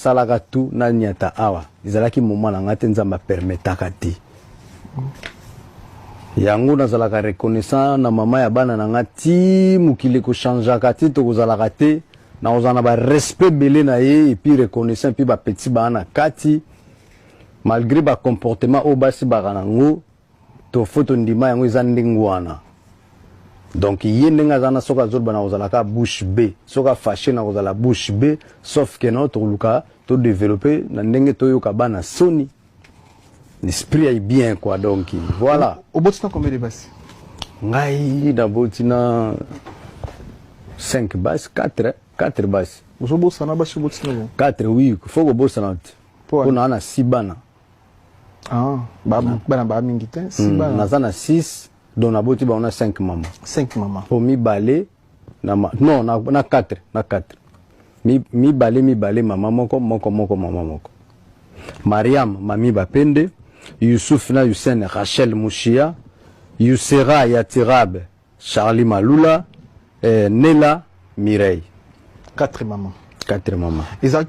salaka tout na nyata awa izalaki moment na ngate nzamba permetaka ti yango nazalaka reconnaissant na mama ya bana na ngati mukili ko changeaka ti to kozalaka te na ozana ba respect belé na ye et puis reconnaissant puis ba petit bana kati malgré ba comportement o basi baranango to photo ndima yango izandingwana. Donc il y a des gens qui ont la bouche B, soka fâché na la bouche B, sauf que notre luka to développé na ndenge to yoka na Sony. L'esprit est bien quoi donc voilà. Au botina combien de basses? Ngai na botina 5 basses, 4 basses. Vous bossa na basse botina 4 oui, faut que bossa na. Pour na 6 bana. Ah, ba mingi te 6 bana. Na 6 donc on a 5 mamans. 5 mamans. Pour mi balé non na 4 mi balé maman moko maman moko. Mariam mami bapende, Youssouf na Hussein Rachel Mouchia, Youssera Yatirab Charlie Malula, Nela Mireille. 4 mamans. 4 mamans.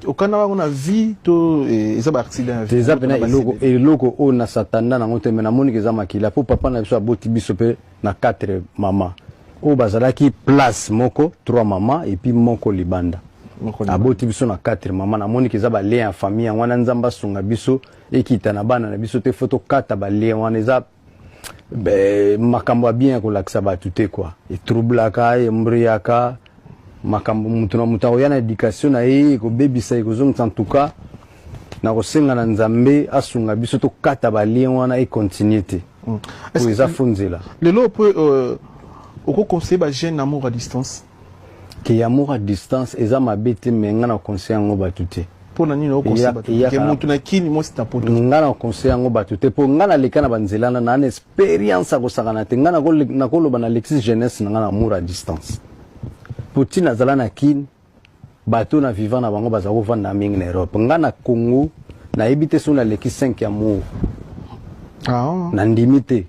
Au Canada on a vu to ezaba accident. Déjà pena eloko o na satanda na ngote mena moni keza makila po papa na biso aboti biso pe na 4 mamans. O bazalaki place moko 3 mamans et puis moko libanda. Aboti biso na 4 mamans na moni keza ba lien en famille wana nzamba sunga biso ekita na bana na biso te photo 4 ba lien wana eza makambo bien ko laksa ba tuté quoi. Et troublaka et mbriaka makambo mutuna mutao yana education na ye ko baby sai ko zonga en tout cas na ko senga na nzambe asunga biso to kata ba lien wana et continuité. Est-ce que ça funzela le lot peut au conseil ba jeune amour à distance que amour à distance eza mabete menga na conseil ngo batuté pour nani au conseil batuté que mutuna kini mo sita poto nga na conseil ngo batuté pour nga na leka na banzelana na expérience ko sakana te nga na ko loba na Alexis jeunesse na amour à distance. Poutine azala na kin bato na vivant na bango bazako vanda mingi na Europe nga na Congo na ebite so na leki 5 ya mo na ndimite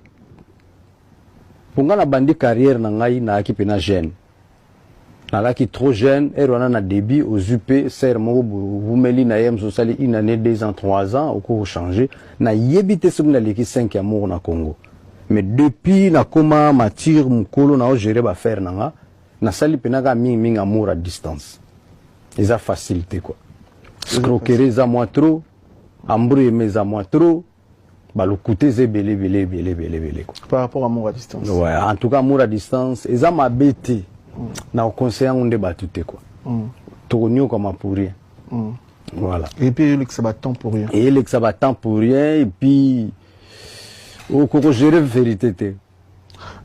ponga na bandi carrière na ngai na akipe na jeune na laki trop jeune erona na début aux UP ser mo vumeli na yem so sali une année 2 ans 3 ans au cours changer na yebite so na leki 5 ya mo na Congo mais depuis na koma mature mukolo na o gérer ba faire nanga na sali penaka mingi amour à distance. Ils ont facilité quoi. Scroquerie za moi trop, embrouiller mes à moi trop, bah le coûter c'est belé quoi. Par rapport à amour à distance. Ouais, en tout cas amour à distance, ils ont m'abêté. Na au conseil on débat tout quoi. Tournio comme pour rien. Voilà. Et puis il ça temps pour rien. Et il ça temps pour rien et puis au cours gérer vérité.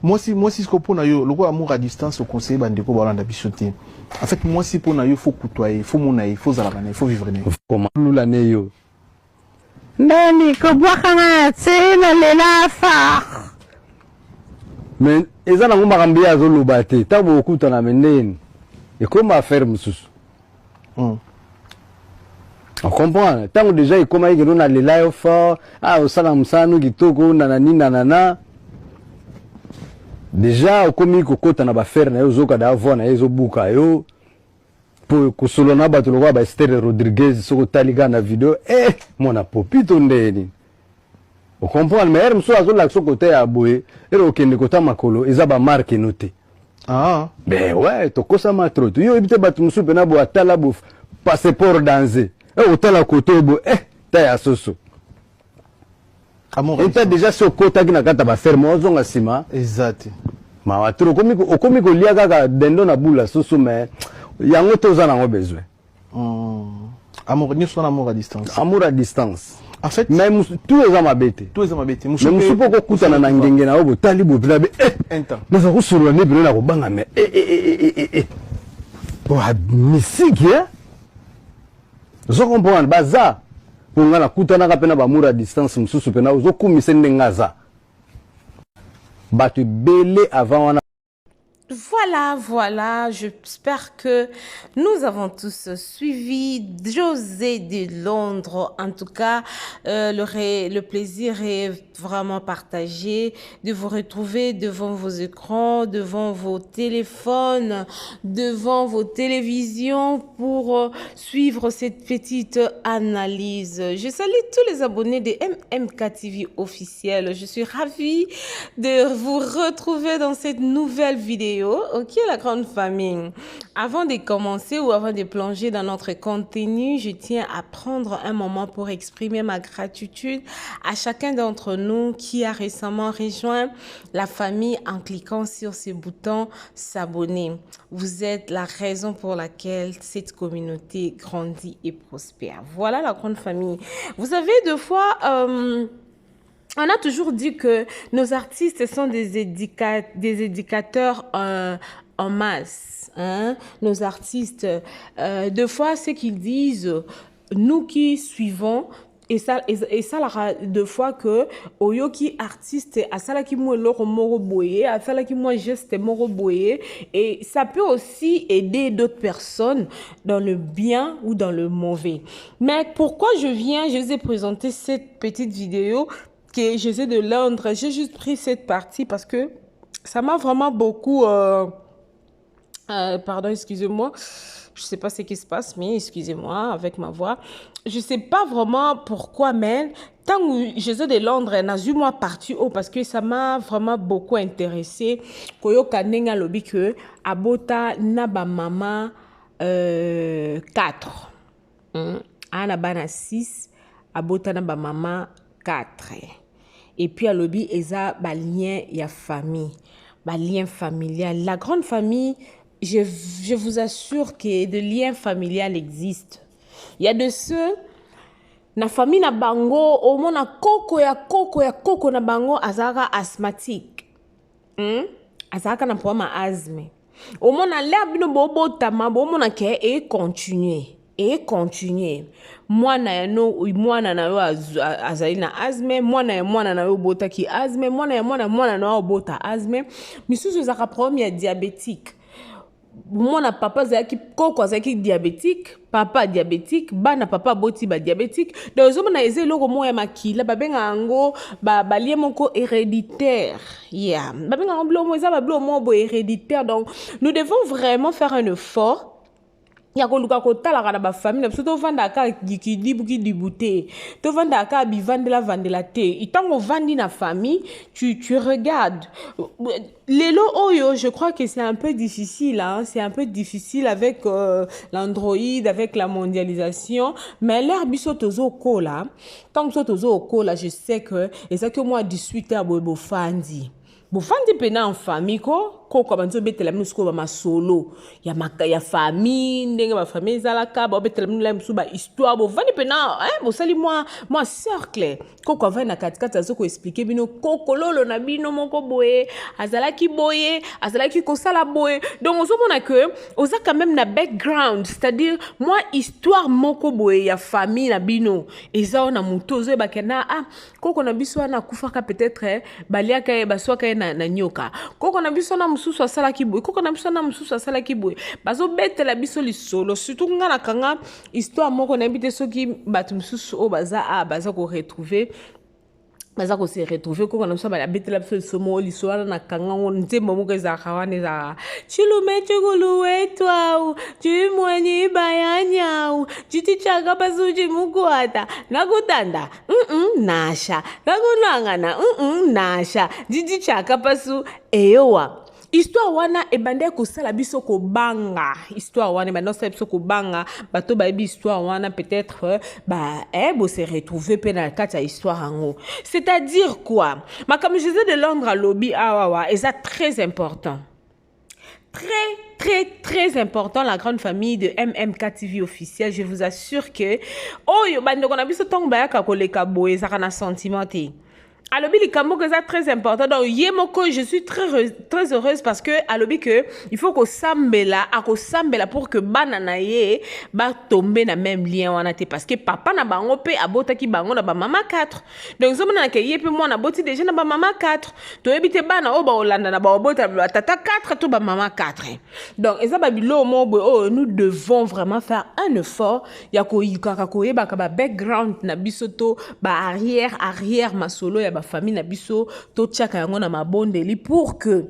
Moi si ce qu'on pour nayo le amour à distance au conseil bandeko balanda bisoté. En fait moi si pour nayo faut côtoyer, faut monaï, faut zalabana, faut vivre né. Comment l'année yo. Nani ko bwakanga tsela lela fa. Mais eza na ngoma kambia zo lobate, tabo okuta na menene. Et comment faire mususu? On comprend. Tant déjà il comment il na lela yo fa, au salam sanu kitoko nanani nanana. Déjà au komi kokota na ba faire na yo zoka da avo na yezo buka yo pour kusolona ba tulwa ba Esther Rodriguez soko taliga na vidéo mona popito ndeni o comprendre mais mso azo la soko te ya boye ero kende kota makolo eza ba marque noté ben ouais to kosa matro to yo ibite batu msu pena bo atala bo passeport danger o tala koto bo ta ya soso amour et déjà ce kota ki na kata ba faire mo zonga sima exact ma watro komi ko lia kaka dendo na bula soso mais yango toza nango besoin amour ni son amour à distance en fait même tous les hommes abete musu poko kutana na ngenge na obo tali bo bila be naza kusuru na bila na kobanga me wa misiki zo comprendre baza ponga na kutana ka pena ba amour à distance mususu pena zo kumise ndengaza batu belé avant wana Voilà, j'espère que nous avons tous suivi José de Londres. En tout cas, le plaisir est vraiment partagé de vous retrouver devant vos écrans, devant vos téléphones, devant vos télévisions pour suivre cette petite analyse. Je salue tous les abonnés de MMK TV officiel. Je suis ravie de vous retrouver dans cette nouvelle vidéo. Ok, la grande famille. Avant de commencer ou avant de plonger dans notre contenu, je tiens à prendre un moment pour exprimer ma gratitude à chacun d'entre nous qui a récemment rejoint la famille en cliquant sur ce bouton s'abonner. Vous êtes la raison pour laquelle cette communauté grandit et prospère. Voilà la grande famille. Vous savez, deux fois... on a toujours dit que nos artistes sont des éducateurs en masse. Hein? Nos artistes, deux fois, ce qu'ils disent, nous qui suivons, et ça deux fois que oyoki artiste à ça qui moi loro moro boye à ça qui moi geste moro boye, et ça peut aussi aider d'autres personnes dans le bien ou dans le mauvais. Mais pourquoi je vous ai présenté cette petite vidéo que José de Londres? J'ai juste pris cette partie parce que ça m'a vraiment beaucoup... pardon, excusez-moi. Je ne sais pas ce qui se passe, mais excusez-moi avec ma voix. Je ne sais pas vraiment pourquoi, mais tant que José de Londres n'a eu moi parti haut parce que ça m'a vraiment beaucoup intéressé. Koyo kanenga lobi que abota naba mama 4. Ana bana 6, abota naba mama 4. Et puis à lobby eza ba lien ya famille, ba lien familial. La grande famille, je vous assure que de liens familial existent. Il y a de ceux na famille na bango au mona koko ya na bango azaka asthmatique. Azaka na problème asthme. Au mona l'herbe no bobo tama bo mona ke et continuer. Mwana na yo azali na asthme, mwana na yo bota ki asthme, mwana na yo bota asthme. Misusu zaka problème ya diabétique. Mwana papa zaki koko zaki diabétique, papa diabétique, bana papa boti ba diabétique. Donc zo mona eze loko mo ya makila babenga ango ba lie moko héréditaire. Yeah, babenga ango blo mo eza ba blo mo bo héréditaire. Donc nous devons vraiment faire un effort. Ya ko luka ko tala kana ba famille na to vanda ka dibuki dibute to vanda ka bi vandela te itango vandi na famille tu regardes lelo oyo. Je crois que c'est un peu difficile, hein? C'est un peu difficile avec l'Android, avec la mondialisation, mais l'air biso tozo kola tant que tozo kola, je sais que et ça que moi 18 ans bo fandi pena en famille ko banzo betela musko ba masolo ya famille ndenge ba famille zalaka ba betela mula musu ba histoire bo vandi pena bo sali moi cercle ko va na katikata azoko expliquer bino koko lolo na bino moko boye azalaki ko sala boye. Donc on se mona que oza quand même na background, c'est-à-dire moi histoire moko boye ya famille na bino eza na mutozo ba kena koko na biso na kufaka peut-être baliaka ba soka na nyoka koko na biso na mususu asala kiboy koko na biso na mususu asala kiboy bazo betela biso lisolo surtout ngana kanga histoire moko na bité soki batu mususu o baza ko retrouver baza ko se retrouver koko na biso ba betela biso lisomo lisolo na kanga nzembo moko za kawane za chilume chugulu wetwa chimwenyi bayanya chitichaga bazuji mukwata nakutanda nasha nakunangana nasha chitichaga basu eyowa. Histoire wana ebande kosala biso ko banga, histoire wana ebande kosala biso ko banga bato ba histoire wana peut-être bo se retrouver pe na kati ya histoire ango. C'est-à-dire quoi? Ma comme je disais de Londres à lobby awawa et ça très important. Très important, la grande famille de MMK TV officiel. Je vous assure que yo bande kona biso tong ba ka koleka boye ça kana sentimenté. Alobi likambo que ça très important. Donc yemoko je suis très heureuse parce que alobi que il faut que sambela pour que banana ye ba tomber na même lien wana te parce que papa na bango pe abota ki bango na ba mama 4. Donc zo na ke yepe moi na boti déjà na ba mama 4. To ebite bana o ba olanda na ba obota tata 4 to ba mama 4. Donc eza ba bilo mo oh nous devons vraiment faire un effort ya ko yikaka ko yeba ka ba background na bisoto ba arrière masolo ya ba famille na biso to tchaka yango na mabondeli pour que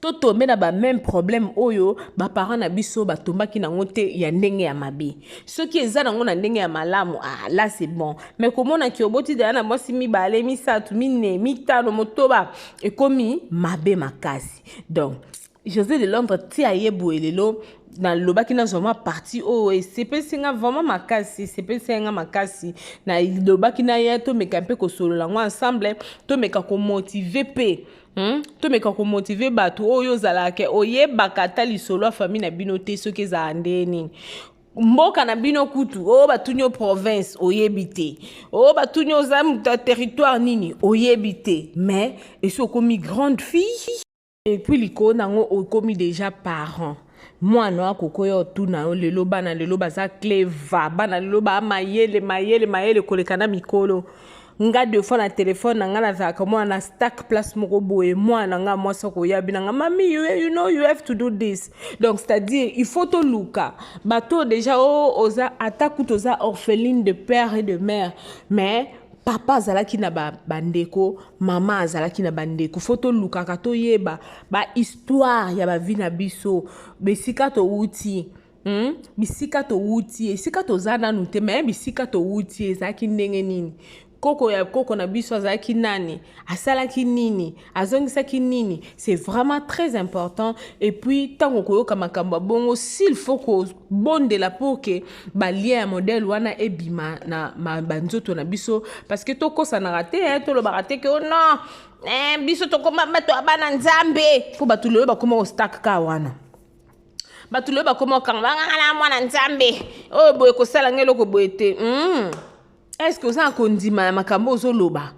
to tombe na ba même problème oyo ba parents na biso ba tombaki na ngote ya ndenge ya mabe soki eza na ngona ndenge ya malamu là c'est bon mais comment na ki oboti da na mwasi mibale misatu mine mitano motoba ekomi mabe makasi. Donc José de Londres ti ayebu elelo na lobaki na zoma parti et c'est pas singa vraiment makasi c'est pas singa makasi na lobaki na ya to meka mpe ko solo lango ensemble to meka ko motiver pe to meka ko motiver batu oyo zalake oyebaka ta lisolo famille na bino te soki za andeni mboka na bino kutu batunyo province oyebite batunyo za territoire nini oyebite mais et so comme grande fille et puis liko nango comme déjà parent mwana akoko yo tuna lelo bana lelo baza cleva bana lelo ba mayele kolekana mikolo nga deux fois na téléphone nga na za comme na stack place moko boye mwana nga mwasa ko yabi nga mami you know you have to do this. Donc c'est-à-dire il faut to luka bato déjà oza ataku toza orpheline de père et de mère mais papa azalaki na bandeko mama azalaki na bandeko foto lukaka to yeba ba histoire ya ba vie na biso besika to uti bisika to uti esika to zana nute mais bisika to uti ezaki ndenge nini koko na biso azalaki nani asalaki nini azongisaki nini c'est vraiment très important. Et puis tango koyoka makambo bongo s'il faut ko bondela pour que ba lien modèle wana ebima na banzoto na biso parce que toko ça na raté to lo ba raté que non biso toko mato abana nzambe ko batu lo ba koma o stack ka wana batu lo ba koma kanga na mwana nzambe boye ko sala ngelo ko boete est-ce que ça kondima makambo zo loba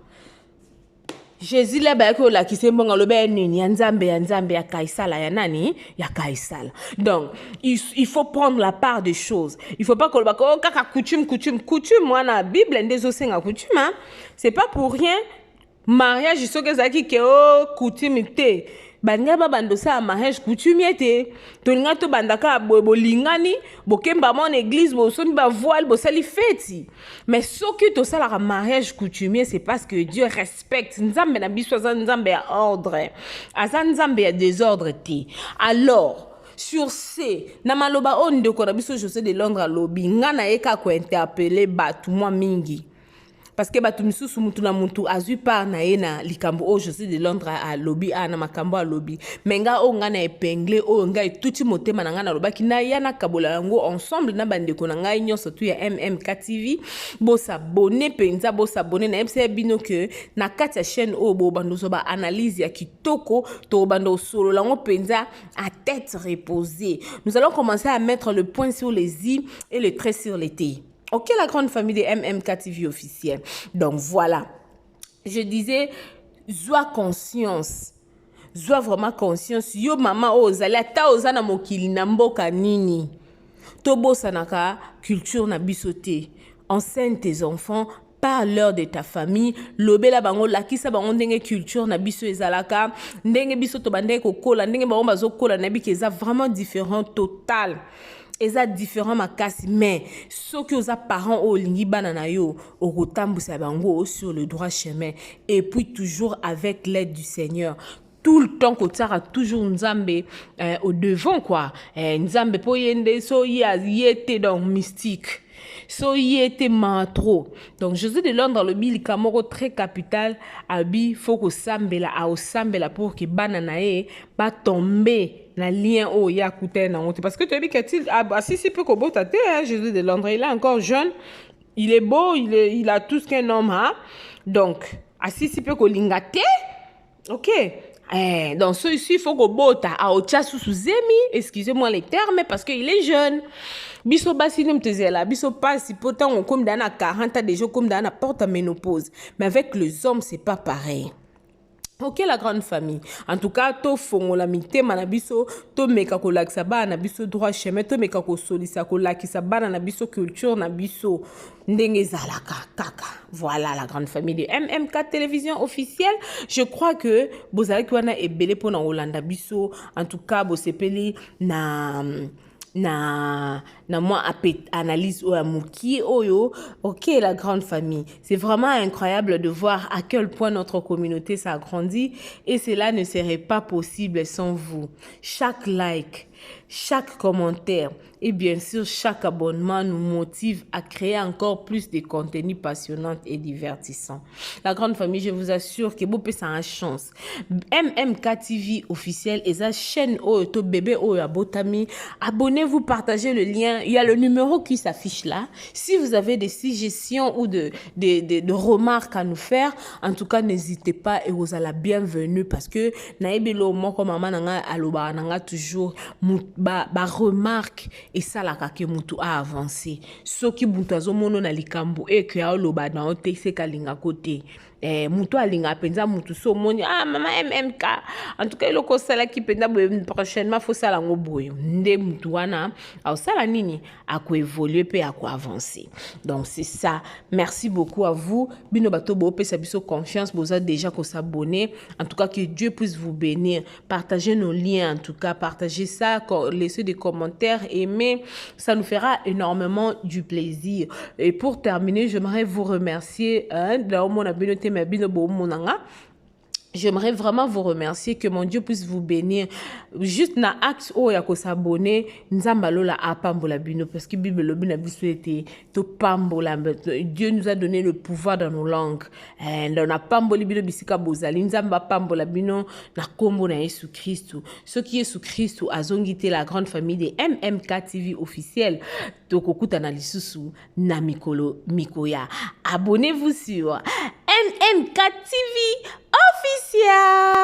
Jésus le ba ko la kisembo ngalobe nini ya nzambe ya kaisala ya nani ya kaisala. Donc il faut prendre la part des choses. Il faut pas que ba ko kaka coutume moi na Bible ndezo senga coutume hein? C'est pas pour rien mariage soke zaki ke coutume te banga ba bando sa mariage coutumier te to nga to bandaka bolingani bokemba mon église bo somi ba voile bo sali feti mais soki to sala mariage coutumier c'est parce que Dieu respecte nzambe na biso nzambe ya ordre nzambe ya désordre te. Alors sur ce na maloba onde ko na biso José de Londres lobi nga na eka ko interpeller batu moi mingi parce que batu misusu mutu na mutu azu par na ena likambo o José de Londres a lobby na makambo a lobby menga o nga na épinglé o nga tuti motema na nga na lobaki na yana kabola yango ensemble na bandeko na nga nyonso tu ya MMK TV bo s'abonner penza bo s'abonner na MCB bino que na kati ya chaîne o bo bandozo ba analyse ya kitoko to bando solo lango penza à tête reposée. Nous allons commencer à mettre le point sur les i et le trait sur les t. Ok, la grande famille de MMK TV officielle. Donc voilà, je disais, sois conscience, sois vraiment conscience. Yo mama ozala ta ozana mokili na mboka nini. Tobo sanaka culture na bisote. Enseigne tes enfants. Parle-leur de ta famille. Lobela bango lakisa bango ndenge culture na biso ezalaka. Ndenge biso to bandeko kokola, ndenge bango bazokola na biki eza vraiment différent total. Eza différent makasi mais ceux qui os parents au lingi banana yo au rotambusa bango sur le droit chemin et puis toujours avec l'aide du Seigneur. Tout le temps qu'on t'a toujours nzambe au devant quoi. Nzambe po yende so yete donc mystique. So yete mantro. Donc José de Londres le bili kamoro très capital abi faut que sambela a sambela pour que banana e ba tomber na lien o ya coûté na honte parce que tu as dit qu'il si peu ko bota te José de Londres il est encore jeune, il est beau, il a tout ce qu'un homme a. Donc si peu ko lingate. OK. Donc, celui-ci, il faut que bota a ocha sous zemi, excusez-moi les termes, parce qu'il est jeune. Biso basi nem tezela, biso pasi, pourtant on comme dans 40 ans déjà, comme dans la porte à ménopause. Mais avec les hommes, c'est pas pareil. Ok, la grande famille. En tout cas, to fongo la mite manabiso, to meka ko lak saba nabiso droit chemin, to meka ko solisa ko lak saba nabiso culture nabiso ndenge zalaka kaka. Voilà la grande famille de MMK télévision officielle. Je crois que bozala kwana ebele pona Olanda biso. En tout cas, bosepeli na moi analyse ou amuki oyo. Ok, la grande famille, c'est vraiment incroyable de voir à quel point notre communauté s'agrandit et cela ne serait pas possible sans vous. Chaque like, chaque commentaire et bien sûr chaque abonnement nous motive à créer encore plus de contenus passionnants et divertissants. La grande famille, je vous assure que vous pouvez une chance. MMK TV officiel et sa chaîne Oyo bébé Oyo Abotami. Abonnez-vous, partagez le lien. Il y a le numéro qui s'affiche là. Si vous avez des suggestions ou de remarques à nous faire, en tout cas n'hésitez pas et vous êtes la bienvenue parce que naibelo moko mama nanga aloba nanga toujours ba remarque et ça la kake mutu a avancé. Ce qui buntazo mono na likambo et que ya aloba na ote se kalinga kote. Mutu alinga penza mutu so moni mama MMK en tout cas le kosala ki penda prochainement faut sala ngoboyo nde mutu wana au sala nini a ko évoluer pe a ko avancer. Donc c'est ça. Merci beaucoup à vous. Bino bato bo pesa biso confiance boza déjà ko s'abonner. En tout cas que Dieu puisse vous bénir. Partagez nos liens en tout cas, partagez ça, laissez des commentaires, aimez, ça nous fera énormément du plaisir. Et pour terminer, j'aimerais vous remercier j'aimerais vraiment vous remercier, que mon Dieu puisse vous bénir. Juste na axe o ya ko s'abonner, nzamba lola apambola bino parce que Bible le bina bisouete to pambola. Dieu nous a donné le pouvoir dans nos langues. Dans na pamboli bino bisika bozali nzamba pambola bino na kombo na Yesu Christ. Ce qui est sous Christ azongité la grande famille de MMK TV officielle. Tokokuta na lisusu na mikolo mikoya. Abonnez-vous sur MMK TV officiel.